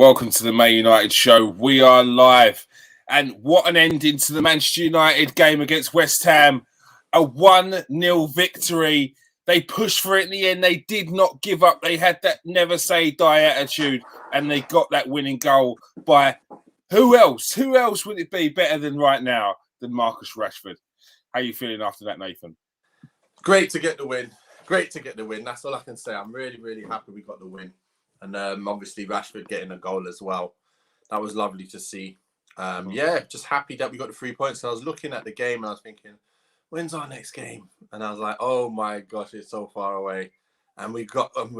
Welcome to the Man United show. We are live. And what an ending to the Manchester United game against West Ham. A 1-0 victory. They pushed for it in the end. They did not give up. They had that never say die attitude. And they got that winning goal by who else? Who else would it be better than right now than Marcus Rashford? How are you feeling after that, Nathan? Great to get the win. Great to get the win. That's all I can say. I'm really, really happy we got the win. And obviously Rashford getting a goal as well. That was lovely to see. Just happy that we got the 3 points. And I was looking at the game and I was thinking, when's our next game? And I was like, oh my gosh, it's so far away. And we're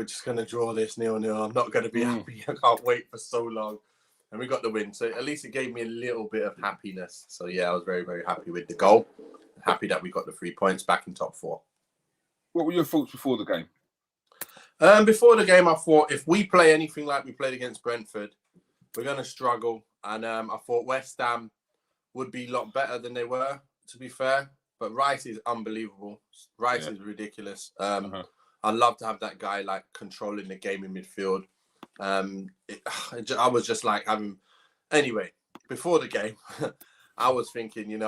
just going to draw this 0-0. I'm not going to be happy. I can't wait for so long. And we got the win. So at least it gave me a little bit of happiness. So yeah, I was very, very happy with the goal. Happy that we got the 3 points back in top four. What were your thoughts before the game? Before the game, I thought if we play anything like we played against Brentford, we're going to struggle. And I thought West Ham would be a lot better than they were, to be fair. But Rice is unbelievable. Rice is ridiculous. I'd love to have that guy like controlling the game in midfield. I was just like having... Anyway, before the game, I was thinking,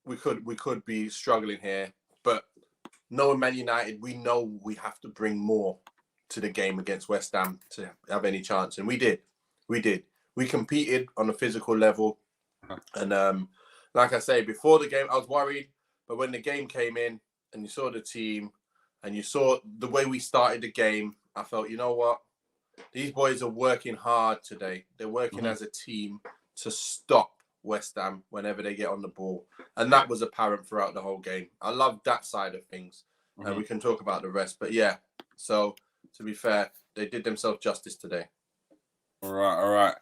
we could be struggling here. But knowing Man United, we know we have to bring more to the game against West Ham to have any chance. And we did. We competed on a physical level. And like I say, before the game, I was worried. But when the game came in and you saw the team and you saw the way we started the game, I felt, you know what? These boys are working hard today. They're working as a team to stop West Ham whenever they get on the ball. And that was apparent throughout the whole game. I love that side of things. And we can talk about the rest. But yeah, so to be fair, they did themselves justice today. All right.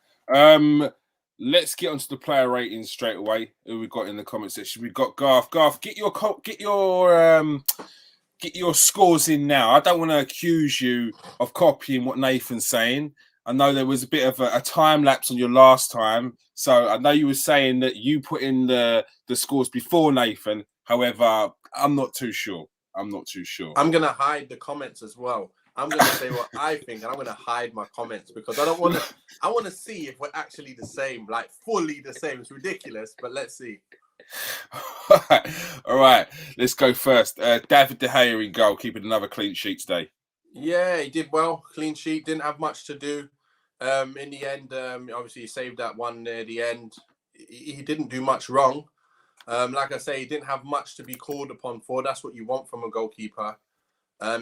Let's get onto the player ratings straight away. Who we got in the comment section? We've got Garth. Garth, get your scores in now. I don't want to accuse you of copying what Nathan's saying. I know there was a bit of a time lapse on your last time. So I know you were saying that you put in the scores before Nathan. However, I'm not too sure. I'm going to hide the comments as well. I'm going to say what I think, and I'm going to hide my comments because I want to see if we're actually the same, like fully the same. It's ridiculous, but let's see. All right. Let's go first. David De Gea in goal, keeping another clean sheet today. Yeah, he did well. Clean sheet. Didn't have much to do. In the end, obviously, he saved that one near the end. He didn't do much wrong. Like I say, he didn't have much to be called upon for. That's what you want from a goalkeeper.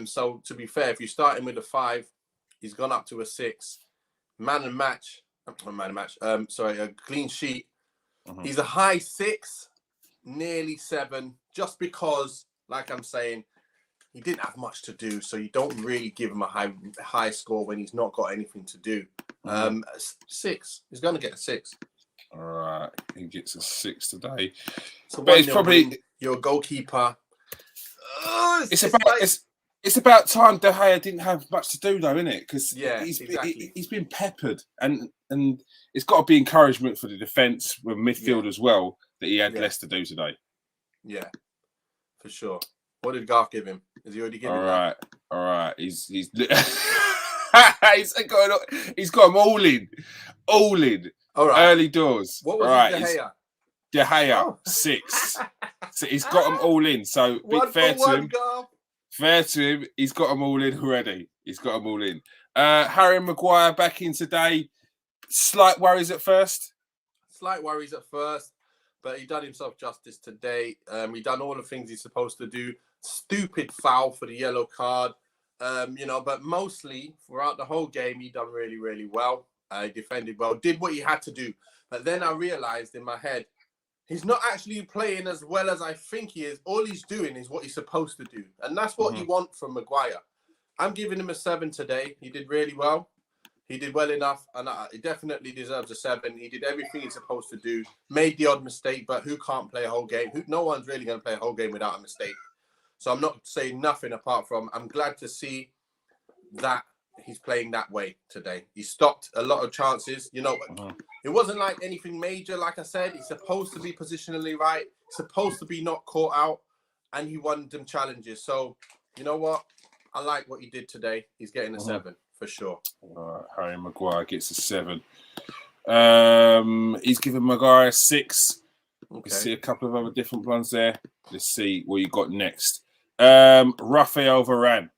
So, to be fair, if you start him with a 5, he's gone up to a 6. A clean sheet. He's a high 6, nearly 7, just because, like I'm saying, he didn't have much to do, so you don't really give him a high score when he's not got anything to do. 6. He's going to get a 6. All right, he gets a 6 today. So but it's probably your goalkeeper. It's about time De Gea didn't have much to do, though, isn't it? Because he's been peppered, and it's got to be encouragement for the defence with midfield as well that he had less to do today. Yeah, for sure. What did Garth give him? Is he already given him? All right. He's got them all in. All right. Early doors. What was De Gea? De Gea, 6. So he's got them all in. So fair to him. He's got them all in already. Harry Mcguire back in today. Slight worries at first, but he done himself justice today. He done all the things he's supposed to do. Stupid foul for the yellow card. But mostly throughout the whole game, he done really, really well. He defended well, did what he had to do. But then I realized in my head, he's not actually playing as well as I think he is. All he's doing is what he's supposed to do. And that's what you want from Mcguire. I'm giving him a 7 today. He did really well. He did well enough. And he definitely deserves a 7. He did everything he's supposed to do. Made the odd mistake, but who can't play a whole game? No one's really going to play a whole game without a mistake. So I'm not saying nothing apart from I'm glad to see that he's playing that way today. He stopped a lot of chances. It wasn't like anything major. Like I said, he's supposed to be positionally right. Supposed to be not caught out. And he won them challenges. So, you know what? I like what he did today. He's getting a 7 for sure. Harry Mcguire gets a 7. He's given Mcguire a 6. Okay. Let's see a couple of other different ones there. Let's see what you got next. Raphael Varane.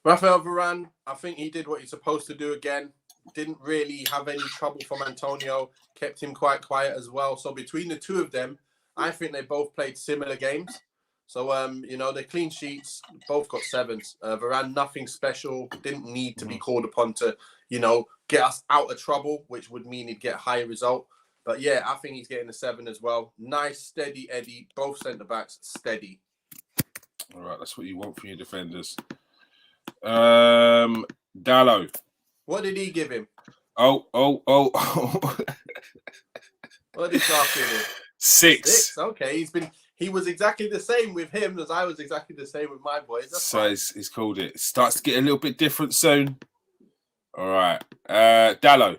Raphael Varane, I think he did what he's supposed to do again. Didn't really have any trouble from Antonio. Kept him quite quiet as well. So between the two of them, I think they both played similar games. So, you know, the clean sheets, both got 7s. Varane, nothing special. Didn't need to be called upon to, you know, get us out of trouble, which would mean he'd get a higher result. But, yeah, I think he's getting a 7 as well. Nice, steady Eddie. Both centre-backs, steady. All right, that's what you want from your defenders. Dallo. What did he give him? Oh. What did Dark give him? 6. Okay, he was exactly the same with him as I was exactly the same with my boys. That's so fine. he's called it. Starts to get a little bit different soon. All right. Dallo.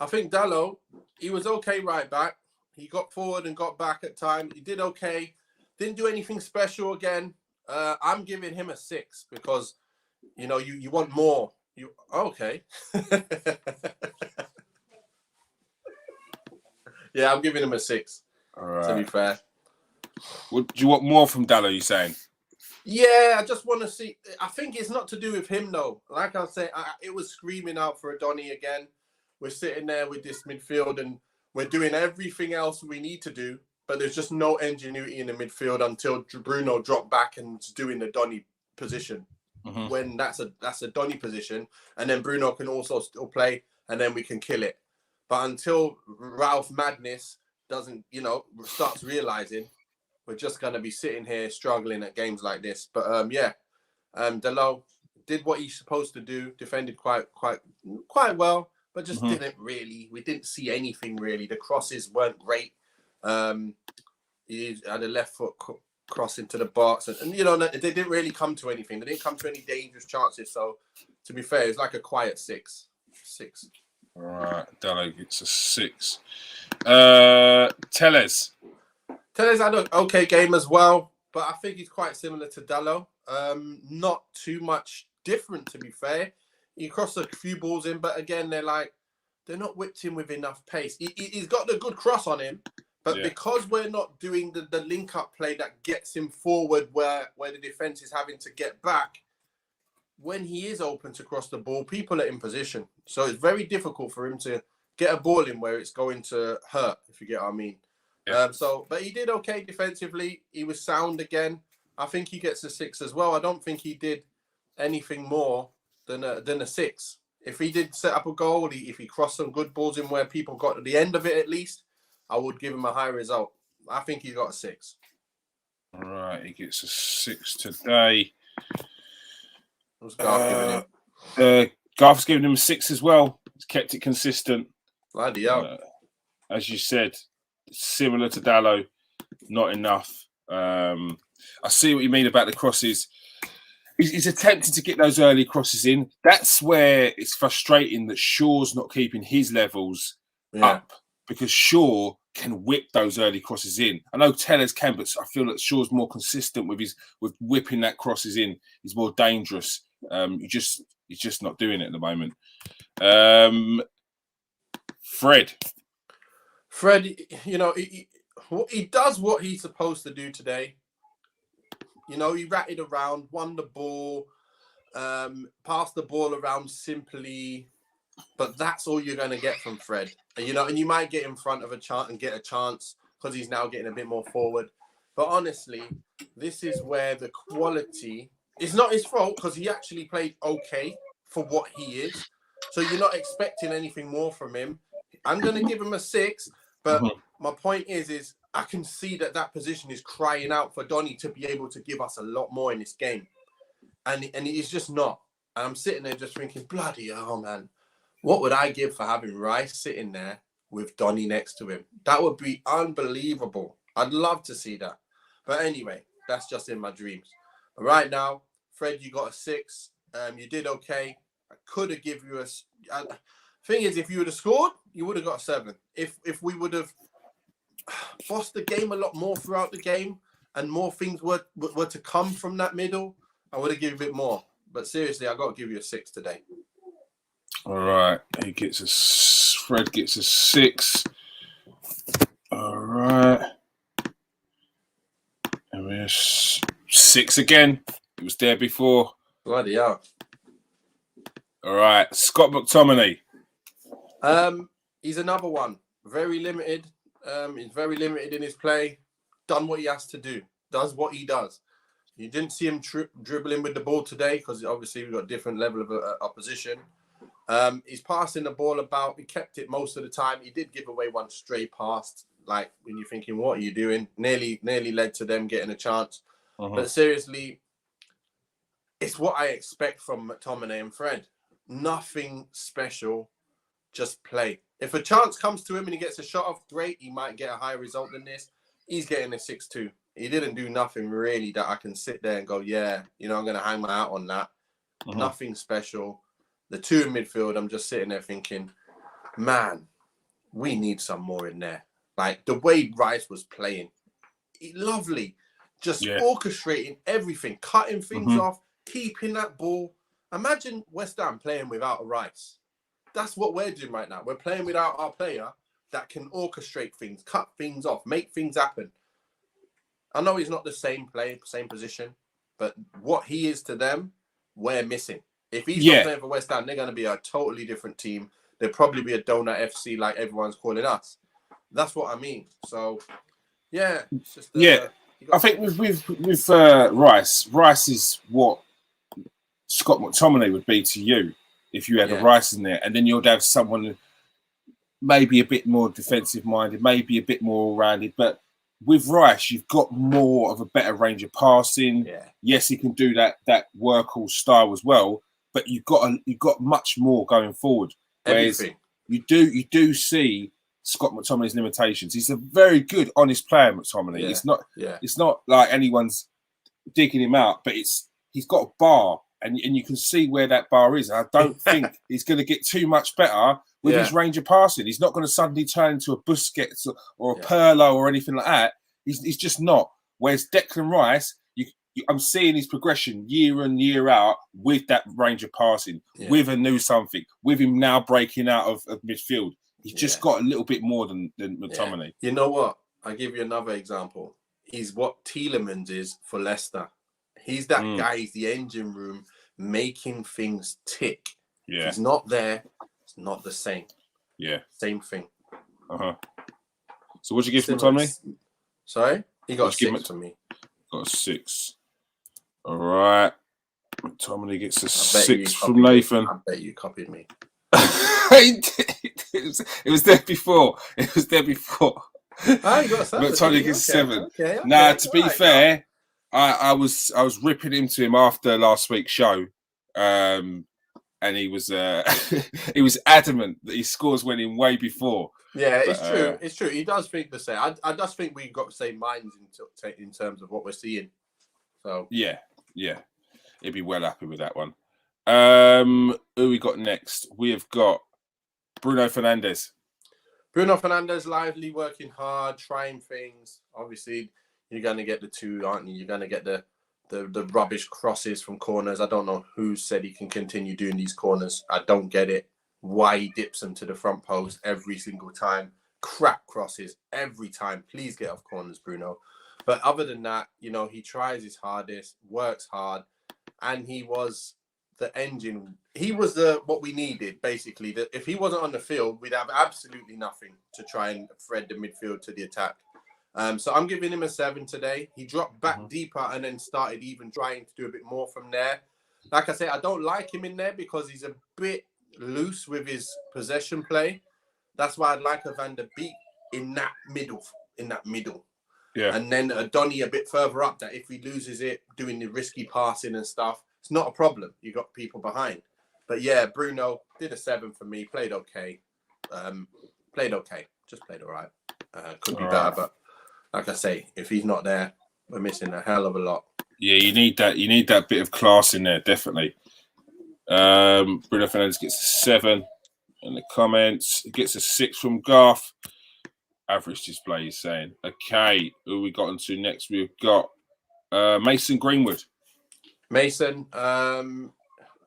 I think Dallo, he was okay right back. He got forward and got back at time. He did okay. Didn't do anything special again. I'm giving him a 6 because, you know, you want more. Okay. Yeah, I'm giving him a 6. All right. To be fair. Do you want more from Dallo, you saying? Yeah, I just want to see. I think it's not to do with him, though. Like I said, it was screaming out for a Donny again. We're sitting there with this midfield and we're doing everything else we need to do, but there's just no ingenuity in the midfield until Bruno dropped back and doing the Donny position. Mm-hmm. When that's a Donny position, and then Bruno can also still play, and then we can kill it. But until Ralph Madness doesn't, you know, starts realizing, we're just going to be sitting here struggling at games like this. But Dalot did what he's supposed to do, defended quite well, but just we didn't see anything really. The crosses weren't great. He had a left foot cross into the box, and you know, they didn't really come to anything. They didn't come to any dangerous chances. So to be fair, it's like a quiet 6. All right, Dalot gets a 6. Telles had an okay game as well, but I think he's quite similar to Dalot. Not too much different, to be fair. He crossed a few balls in, but again, they're not whipped in with enough pace. He's got the good cross on him, but because we're not doing the link-up play that gets him forward where the defence is having to get back, when he is open to cross the ball, people are in position. So it's very difficult for him to get a ball in where it's going to hurt, if you get what I mean. Yeah. But he did okay defensively. He was sound again. I think he gets a 6 as well. I don't think he did anything more than a 6. If he did set up a goal, if he crossed some good balls in where people got to the end of it at least, I would give him a high result. I think he got a 6. All right, he gets a 6 today. What's Garth giving him? Garth's giving him a 6 as well. He's kept it consistent. Bloody hell. As you said, similar to Dalot, not enough. I see what you mean about the crosses. He's attempting to get those early crosses in. That's where it's frustrating that Shaw's not keeping his levels up, because Shaw can whip those early crosses in. I know Tellers can, but I feel that Shaw's more consistent with whipping that crosses in. He's more dangerous. He's just not doing it at the moment. Fred, you know, he does what he's supposed to do today. You know, he ratted around, won the ball, passed the ball around simply, but that's all you're going to get from Fred. And, you know, and you might get in front of a chance and get a chance because he's now getting a bit more forward. But honestly, this is where the quality is not his fault, because he actually played okay for what he is. So you're not expecting anything more from him. I'm going to give him a 6, but my point is I can see that position is crying out for Donny to be able to give us a lot more in this game. And he's just not. And I'm sitting there just thinking, bloody hell, man. What would I give for having Rice sitting there with Donny next to him? That would be unbelievable. I'd love to see that. But anyway, that's just in my dreams. But right now, Fred, you got a 6. You did okay. I could have given you a... Thing is, if you would have scored, you would have got a 7. If we would have forced the game a lot more throughout the game and more things were to come from that middle, I would have given a bit more. But seriously, I got to give you a 6 today. All right. Fred gets a 6. All right. And we're 6 again. It was there before. Bloody hell. All right. Scott McTominay. He's another one. Very limited. He's very limited in his play. Done what he has to do. Does what he does. You didn't see him dribbling with the ball today because obviously we've got a different level of opposition. He's passing the ball about. He kept it most of the time. He did give away one stray pass. Like when you're thinking, what are you doing? Nearly led to them getting a chance. But seriously, it's what I expect from McTominay and Fred. Nothing special. Just play. If a chance comes to him and he gets a shot off, great. He might get a higher result than this. He's getting a 6-2. He didn't do nothing really that I can sit there and go, yeah, I'm going to hang my hat on that. Nothing special. The two in midfield, I'm just sitting there thinking, man, we need some more in there. Like the way Rice was playing, lovely. Just orchestrating everything, cutting things off, keeping that ball. Imagine West Ham playing without a Rice. That's what we're doing right now. We're playing without our player that can orchestrate things, cut things off, make things happen. I know he's not the same position, but what he is to them, we're missing. If he's not playing for West Ham, they're going to be a totally different team. They'll probably be a donut FC like everyone's calling us. That's what I mean. So, yeah. It's just, I think with Rice is what Scott McTominay would be to you if you had a Rice in there. And then you'd have someone maybe a bit more defensive-minded, maybe a bit more all-rounded. But with Rice, you've got more of a better range of passing. Yeah. Yes, he can do that workhorse style as well, but you've got much more going forward. Whereas you do see Scott McTominay's limitations. He's a very good, honest player, McTominay. It's not like anyone's digging him out, but he's got a bar, and you can see where that bar is. And I don't think he's going to get too much better with his range of passing. He's not going to suddenly turn into a Busquets or a Pirlo or anything like that. He's just not. Whereas Declan Rice, I'm seeing his progression year in, year out with that range of passing, with a new something, with him now breaking out of midfield. He's just got a little bit more than McTominay. You know what? I'll give you another example. He's what Tielemans is for Leicester. He's that guy. He's the engine room making things tick. Yeah. If he's not there, it's not the same. Yeah. Same thing. So what'd you give McTominay? Sorry? He got a 6 for me. Got a 6. All right. McTominay gets a 6 from Nathan. I bet you copied me. It was there before. You got 7. McTominay gets 7. Okay, Now, to be fair, I was ripping into him after last week's show, and he was he was adamant that his scores went in way before. Yeah, it's true. It's true. He does think the same. I just think we've got the same minds in terms of what we're seeing. So yeah, he'd be well happy with that one. Who we got next? We have got Bruno Fernandez. Bruno Fernandez, lively, working hard, trying things. Obviously, you're going to get the two, aren't you? You're going to get the rubbish crosses from corners. I don't know who said he can continue doing these corners. I don't get it. Why he dips them to the front post every single time. Crap crosses every time. Please get off corners, Bruno. But other than that, he tries his hardest, works hard, and he was the engine. He was what we needed, basically. That if he wasn't on the field, we'd have absolutely nothing to try and thread the midfield to the attack. So I'm giving him a 7 today. He dropped back deeper and then started even trying to do a bit more from there. Like I say, I don't like him in there because he's a bit loose with his possession play. That's why I'd like a Van der Beek in that middle. Yeah. And then a Donny a bit further up, that if he loses it, doing the risky passing and stuff, it's not a problem. You got people behind. But yeah, Bruno did a 7 for me. Played okay. Just played all right. Could be better, but like I say, if he's not there, we're missing a hell of a lot. Yeah, you need that. You need that bit of class in there, definitely. Bruno Fernandez gets a 7 in the comments. He gets a 6 from Garth. Average display, he's saying. Okay, who we got into next? We've got Mason Greenwood. Mason,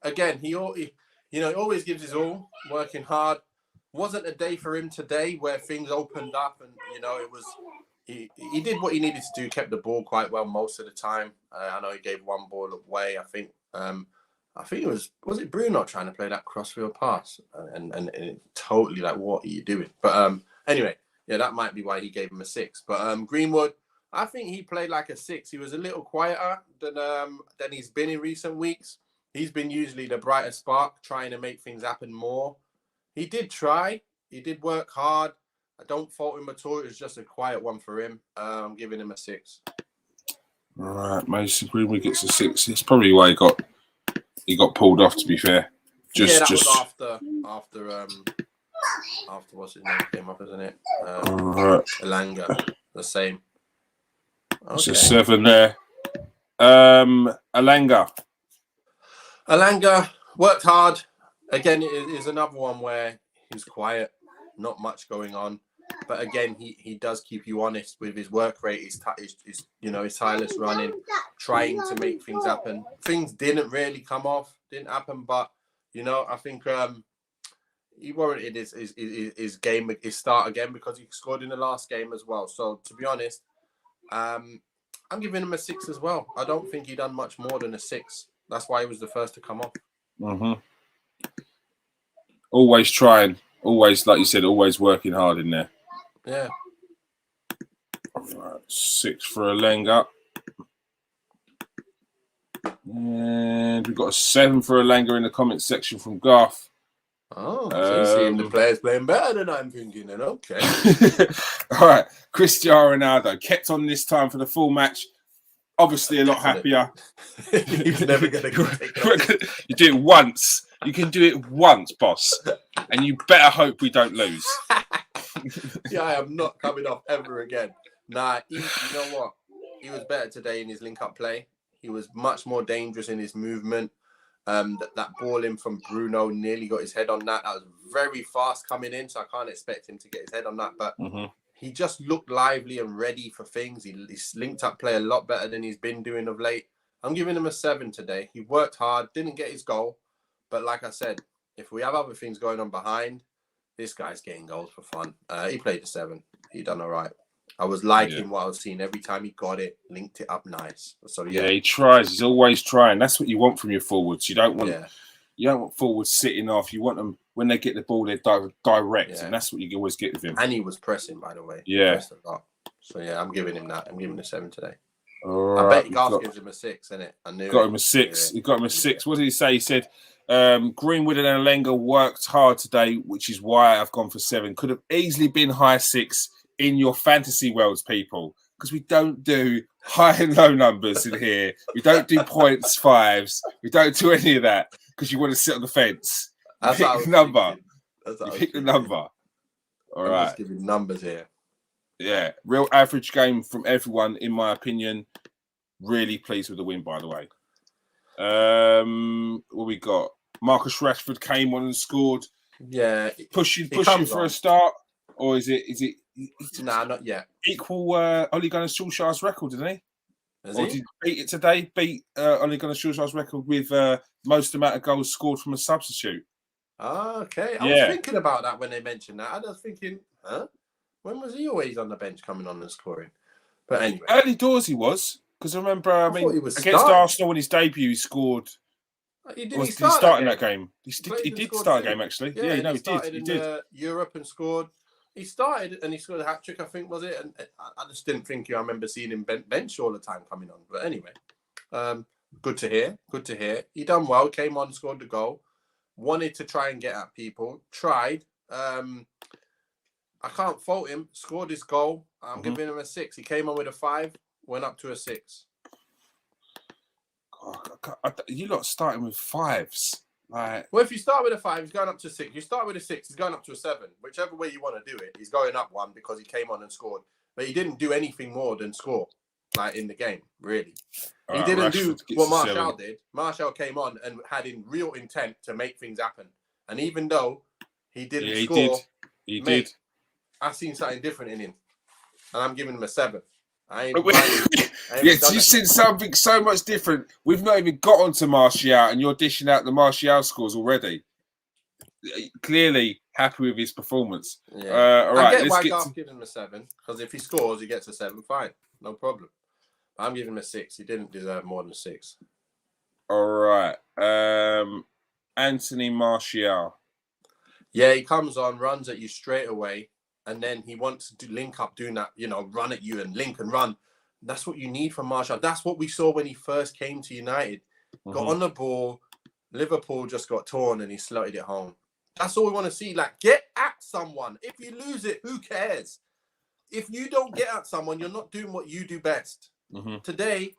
again, he you know, he always gives his all, working hard. Wasn't a day for him today where things opened up, and you know, it was. He did what he needed to do, kept the ball quite well most of the time. I know he gave one ball away. I think it was it Bruno trying to play that crossfield pass, and it totally like, what are you doing? But anyway, yeah, that might be why he gave him a 6. But Greenwood, I think he played like a 6. He was a little quieter than he's been in recent weeks. He's been usually the brighter spark, trying to make things happen more. He did try. He did work hard. I don't fault him at all. It was just a quiet one for him. I'm giving him a 6. All right, Mason Greenwood gets a 6. It's probably why he got pulled off. To be fair, was after what's his name came up, isn't it? Right. Elanga, the same. Okay. It's a 7 there. Elanga worked hard. Again, it is another one where he's quiet. Not much going on, but again, he does keep you honest with his work rate. His tireless running, trying to make things happen. Things didn't really come off, didn't happen, but you know, I think he warranted his game, his start again, because he scored in the last game as well. So to be honest, I'm giving him a 6 as well. I don't think he done much more than a 6. That's why he was the first to come off. Mm-hmm. Always trying. Always, like you said, always working hard in there. Yeah. Right, 6 for Elanga. And we've got a 7 for Elanga in the comments section from Garth. Oh, so you're seeing the players playing better than I'm thinking, then okay. All right, Cristiano Ronaldo kept on this time for the full match. Obviously, a lot happier. He's never going to take it. You do it once. You can do it once, boss. And you better hope we don't lose. Yeah, I am not coming off ever again. Nah, you know what? He was better today in his link-up play. He was much more dangerous in his movement. That ball in from Bruno nearly got his head on that. That was very fast coming in, so I can't expect him to get his head on that. But he just looked lively and ready for things. He's linked up play a lot better than he's been doing of late. I'm giving him a 7 today. He worked hard, didn't get his goal. But like I said, if we have other things going on behind, this guy's getting goals for fun. He played a 7. He done all right. I was liking what I was seeing every time he got it, linked it up nice. So yeah, he tries. He's always trying. That's what you want from your forwards. You don't want forwards sitting off. You want them when they get the ball, they're direct, and that's what you always get with him. And he was pressing, by the way. Yeah. A lot. So yeah, I'm giving him that. I'm giving him a 7 today. All I right. bet Garth gives him a 6, innit? I knew. Got him a 6. He got him a 6. What did he say? He said, Greenwood and Elanga worked hard today, which is why I've gone for 7. Could have easily been high 6 in your fantasy worlds, people, because we don't do high and low numbers in here. We don't do points, 5s. We don't do any of that because you want to sit on the fence. That's pick the number. You pick the number. All right. Just giving numbers here. Yeah, real average game from everyone, in my opinion. Really pleased with the win, by the way. What we got? Marcus Rashford came on and scored. Yeah, pushing for a start, or is it? Nah, not yet. Equal Ole Gunnar Solskjaer's record, didn't he? Did he beat it today? Beat Ole Gunnar Solskjaer's record with most amount of goals scored from a substitute. Okay, I was thinking about that when they mentioned that. I was thinking, when was he always on the bench coming on and scoring? But anyway, early doors he was, because I remember. He was against starting. Arsenal in his debut, he scored. He start in that game? He did start a game actually. Yeah, he did. He did. Europe and scored. He started and he scored a hat trick, I think, was it? And I just didn't think I remember seeing him bench all the time coming on. But anyway, good to hear. Good to hear. He done well. Came on, scored the goal. Wanted to try and get at people. Tried. I can't fault him. Scored his goal. I'm giving him a 6. He came on with a 5. Went up to a 6. You lot starting with 5s. Like, well, if you start with a 5, he's going up to 6. You start with a 6, he's going up to a 7. Whichever way you want to do it, he's going up 1 because he came on and scored. But he didn't do anything more than score, like in the game, really. He didn't do what Martial did. Martial came on and had in real intent to make things happen. And even though he didn't score, he did. I've seen something different in him. And I'm giving him a 7. Yes, you've seen something so much different. We've not even got onto Martial, and you're dishing out the Martial scores already. clearly happy with his performance. Yeah. All right, I get let's why get Garth giving him a 7, because if he scores, he gets a 7. Fine, no problem. I'm giving him a 6. He didn't deserve more than a 6. All right, Anthony Martial. Yeah, he comes on, runs at you straight away, and then he wants to link up, doing that, run at you and link and run. That's what you need from Martial. That's what we saw when he first came to United. Got on the ball, Liverpool just got torn, and he slotted it home. That's all we want to see. Like, get at someone. If you lose it, who cares? If you don't get at someone, you're not doing what you do best. Today,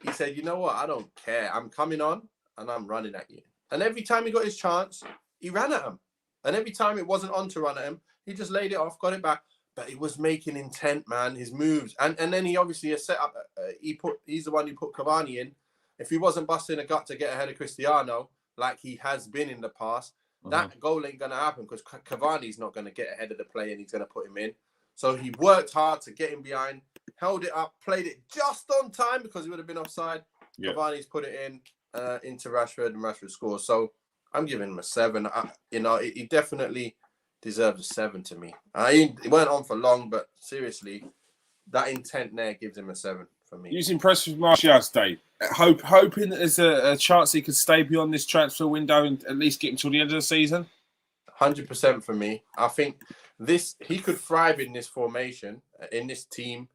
he said, you know what? I don't care. I'm coming on, and I'm running at you. And every time he got his chance, he ran at him. And every time it wasn't on to run at him, he just laid it off, got it back. But he was making intent, man, his moves. And then he obviously has set up, he's the one who put Cavani in. If he wasn't busting a gut to get ahead of Cristiano, like he has been in the past, that goal ain't going to happen, because Cavani's not going to get ahead of the play and he's going to put him in. So he worked hard to get him behind, held it up, played it just on time because he would have been offside. Yeah. Cavani's put it in into Rashford, and Rashford scores. So I'm giving him a 7. He definitely deserves a 7 to me. He went on for long, but seriously, that intent there gives him a 7 for me. He was impressed with Martial today. Hoping that there's a chance he could stay beyond this transfer window and at least get him till the end of the season. 100% for me. I think he could thrive in this formation, in this team,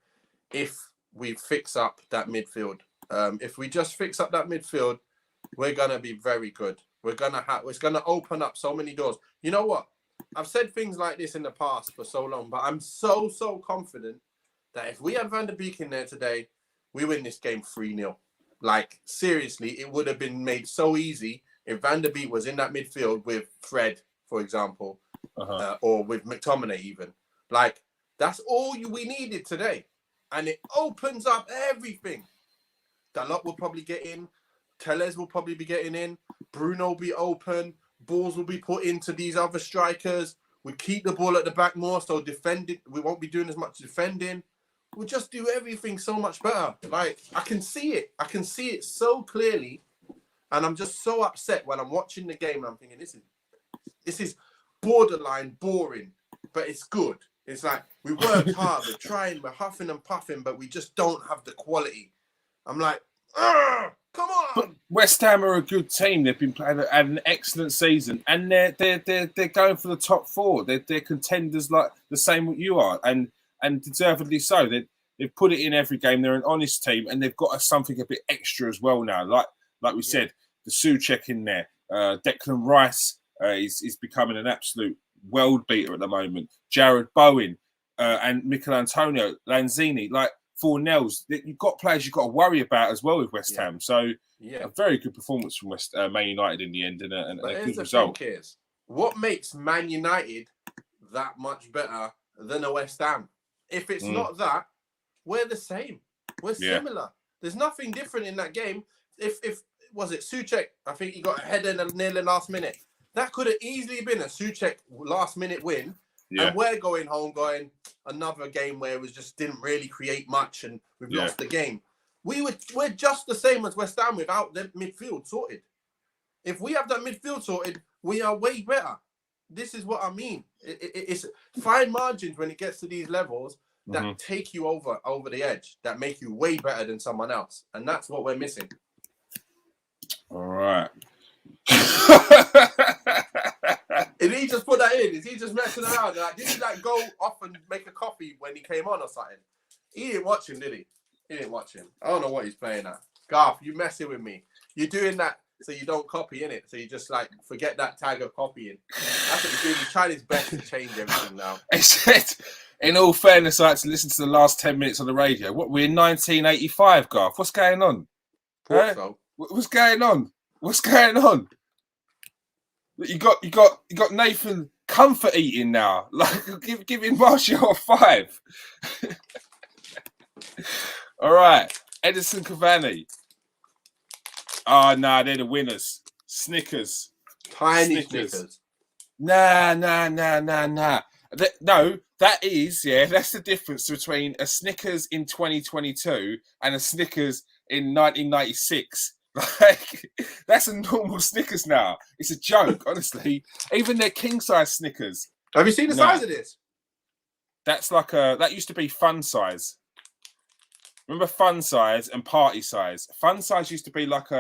if we fix up that midfield. If we just fix up that midfield, we're gonna be very good. It's gonna open up so many doors. You know what? I've said things like this in the past for so long, but I'm so confident that if we had Van der Beek in there today, we win this game 3-0. Like, seriously, it would have been made so easy if Van der Beek was in that midfield with Fred, for example, or with McTominay even. Like, that's all we needed today. And it opens up everything. Dalot will probably get in. Tellez will probably be getting in. Bruno will be open. Balls will be put into these other strikers. We keep the ball at the back more, so defending. We won't be doing as much defending. We'll just do everything so much better. Like, I can see it. I can see it so clearly. And I'm just so upset when I'm watching the game and I'm thinking, this is borderline boring, but it's good. It's like, we worked hard, we're trying, we're huffing and puffing, but we just don't have the quality. I'm like, come on. But West Ham are a good team. They've been playing an excellent season, and they're going for the top 4. They're contenders like the same what you are, and deservedly so. They've put it in every game. They're an honest team, and they've got something a bit extra as well now. Like we said, the Souček in there, Declan Rice is becoming an absolute world beater at the moment. Jared Bowen and Mikel Antonio Lanzini, like 4 Nels. You've got players you've got to worry about as well with West Ham. So a very good performance from Man United in the end, and a good result. What makes Man United that much better than a West Ham? If it's not that, we're the same. We're similar. There's nothing different in that game. If was it Souček? I think he got a header near the last minute. That could have easily been a Souček last minute win. Yeah. And we're going home going another game where we just didn't really create much and we've lost the game. We're just the same as West Ham without the midfield sorted. If we have that midfield sorted, we are way better. This is what I mean. It's fine margins when it gets to these levels that take you over the edge, that make you way better than someone else. And that's what we're missing. All right. Did he just put that in? Is he just messing around? Like, did he go off and make a coffee when he came on or something? He didn't watch him, did he? He didn't watch him. I don't know what he's playing at. Garth, you messing with me. You're doing that so you don't copy, innit? So you just forget that tag of copying. That's what he's doing. He's trying his best to change everything now. He said, in all fairness, I had to listen to the last 10 minutes on the radio. We're in 1985, Garth. What's going on? So. What's going on? What's going on? You got Nathan comfort eating now. Like giving Martial a 5. All right, Edison Cavani. Oh no, they're the winners. Snickers. Tiny Snickers. Nah. No, that's the difference between a Snickers in 2022 and a Snickers in 1996. Like, that's a normal Snickers now. It's a joke, honestly. Even their king size Snickers. Have you seen the size of this? That's like that used to be fun size. Remember fun size and party size? Fun size used to be like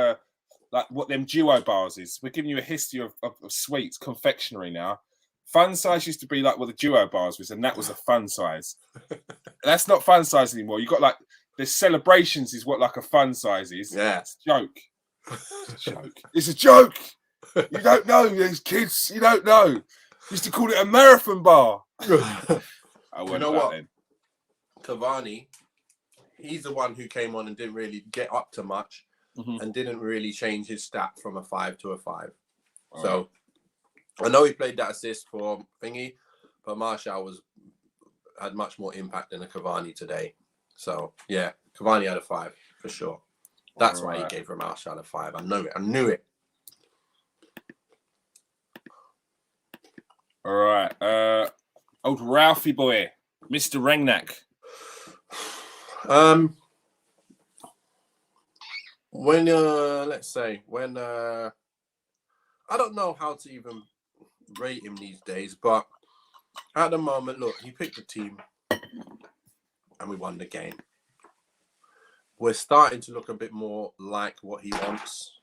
what them duo bars is. We're giving you a history of sweets, confectionery now. Fun size used to be like what the duo bars was, and that was a fun size. That's not fun size anymore. You got like the celebrations is what like a fun size is. Yeah. It's a joke. It's a joke. It's a joke. You don't know these kids. You don't know. Used to call it a marathon bar. You know what? Then. Cavani, he's the one who came on and didn't really get up to much and didn't really change his stat from a 5 to a 5. So I know he played that assist for Thingy, but Martial had much more impact than a Cavani today. So yeah, Cavani had a 5 for sure. That's why he gave Martial a 5. I knew it. All right. Old Ralphie boy, Mr. Rangnack. When I don't know how to even rate him these days, but at the moment, look, he picked the team and we won the game. We're starting to look a bit more like what he wants.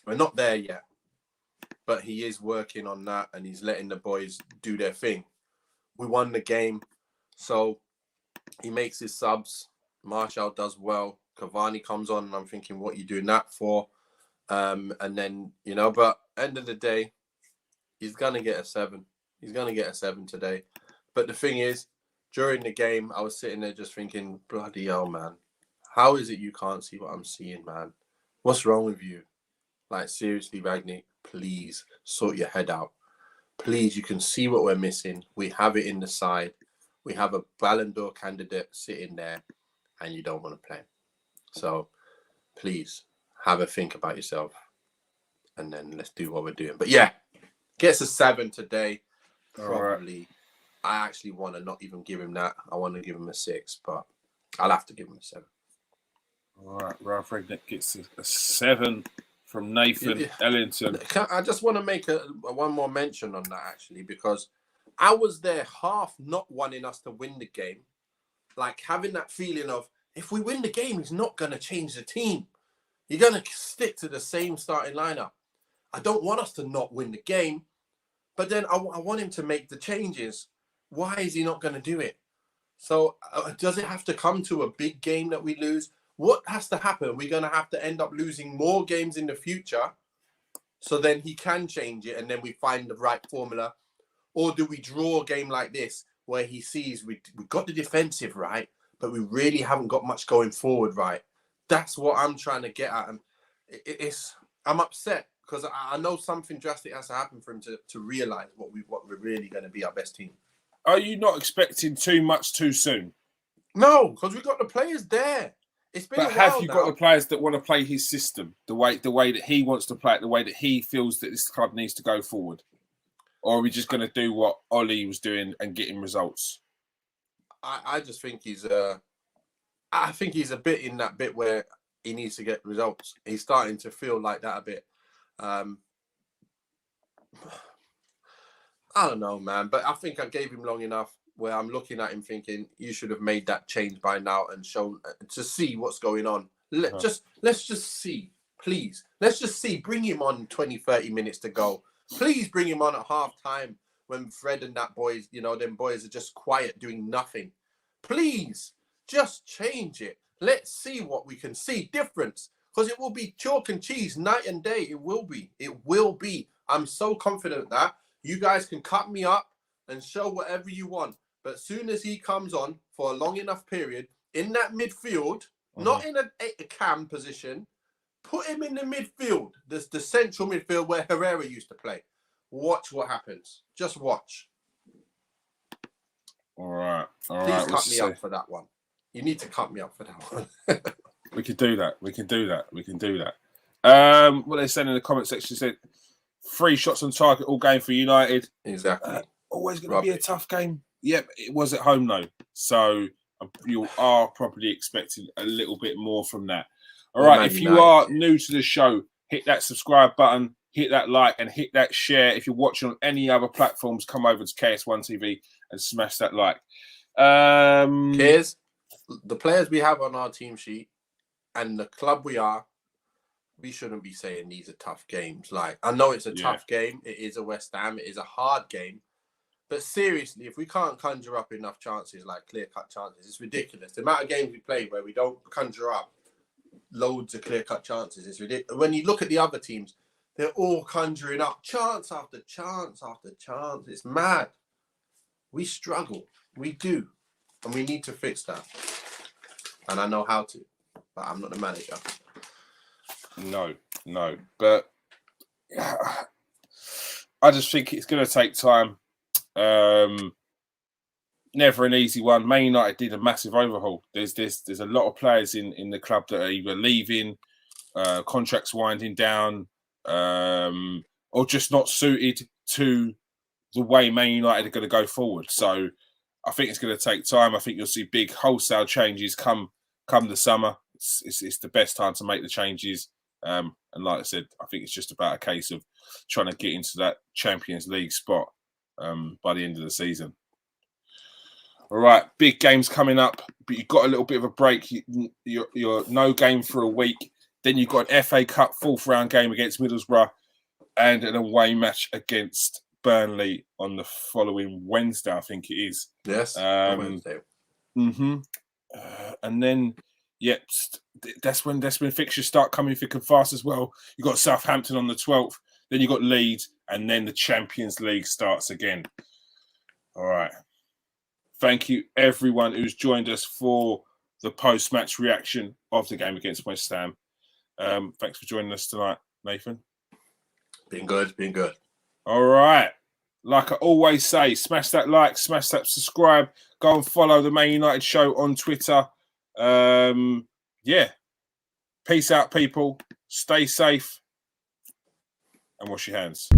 We're not there yet, but he is working on that and he's letting the boys do their thing. We won the game, so he makes his subs. Martial does well. Cavani comes on and I'm thinking, what are you doing that for? And then, but end of the day, he's going to get a 7. He's going to get a 7 today. But the thing is, during the game, I was sitting there just thinking, bloody hell, man. How is it you can't see what I'm seeing, man? What's wrong with you? Like, seriously, Ragnick, please sort your head out. Please, you can see what we're missing. We have it in the side. We have a Ballon d'Or candidate sitting there, and you don't want to play. So, please, have a think about yourself, and then let's do what we're doing. But yeah, gets a 7 today. Probably. Right. I actually want to not even give him that. I want to give him a 6, but I'll have to give him a 7. All right, Ralph Ragnick gets a 7 from Nathan Ellington. I just want to make one more mention on that, actually, because I was there half not wanting us to win the game, like having that feeling of, if we win the game, he's not going to change the team. You're going to stick to the same starting lineup. I don't want us to not win the game, but then I want him to make the changes. Why is he not going to do it? So does it have to come to a big game that we lose? What has to happen? We're going to have to end up losing more games in the future so then he can change it and then we find the right formula? Or do we draw a game like this where he sees we got the defensive right, but we really haven't got much going forward right? That's what I'm trying to get at. And I'm upset because I know something drastic has to happen for him to realise what we're really going to be our best team. Are you not expecting too much too soon? No, because we've got the players there. It's been but have you got the players that want to play his system, the way that he wants to play it, the way that he feels that this club needs to go forward? Or are we just going to do what Ollie was doing and getting results? I just think he's a bit in that bit where he needs to get results. He's starting to feel like that a bit. I don't know, man, but I think I gave him long enough where I'm looking at him thinking you should have made that change by now and shown to see what's going on. Let's just see, please. Let's just see. Bring him on 20, 30 minutes to go. Please bring him on at half time when Fred and that boys, them boys are just quiet doing nothing. Please just change it. Let's see what we can see. Difference. Because it will be chalk and cheese night and day. It will be. It will be. I'm so confident that you guys can cut me up and show whatever you want. But as soon as he comes on for a long enough period in that midfield, not in a cam position, put him in the midfield, the central midfield where Herrera used to play. Watch what happens. Just watch. All right. Please cut me up for that one. You need to cut me up for that one. We can do that. What they said in the comment section said 3 shots on target all game for United. Exactly. Always going to be a tough game. Yep, it was at home though. So you are probably expecting a little bit more from that. All right, if you are new to the show, hit that subscribe button, hit that like, and hit that share. If you're watching on any other platforms, come over to KS1 TV and smash that like. Here's the players we have on our team sheet and the club we shouldn't be saying these are tough games. Like, I know it's a tough game. It is a West Ham. It is a hard game. But seriously, if we can't conjure up enough chances, like clear-cut chances, it's ridiculous. The amount of games we play where we don't conjure up loads of clear-cut chances is ridiculous. When you look at the other teams, they're all conjuring up chance after chance after chance. It's mad. We struggle. We do. And we need to fix that. And I know how to. But I'm not the manager. No. But I just think it's going to take time. Never an easy one. Man United did a massive overhaul. There's a lot of players in the club that are either leaving, contracts winding down, or just not suited to the way Man United are going to go forward. So I think it's going to take time. I think you'll see big wholesale changes come the summer. It's the best time to make the changes. And like I said, I think it's just about a case of trying to get into that Champions League spot by the end of the season. All right, big games coming up, but you've got a little bit of a break. You're no game for a week. Then you've got an FA Cup 4th round game against Middlesbrough and an away match against Burnley on the following Wednesday, I think it is. Yes, Wednesday. And then, that's when fixtures start coming thick and fast as well. You've got Southampton on the 12th, then you've got Leeds, and then the Champions League starts again. All right. Thank you, everyone who's joined us for the post-match reaction of the game against West Ham. Thanks for joining us tonight, Nathan. Been good. All right. Like I always say, smash that like, smash that subscribe. Go and follow the Man United Show on Twitter. Peace out, people. Stay safe and wash your hands.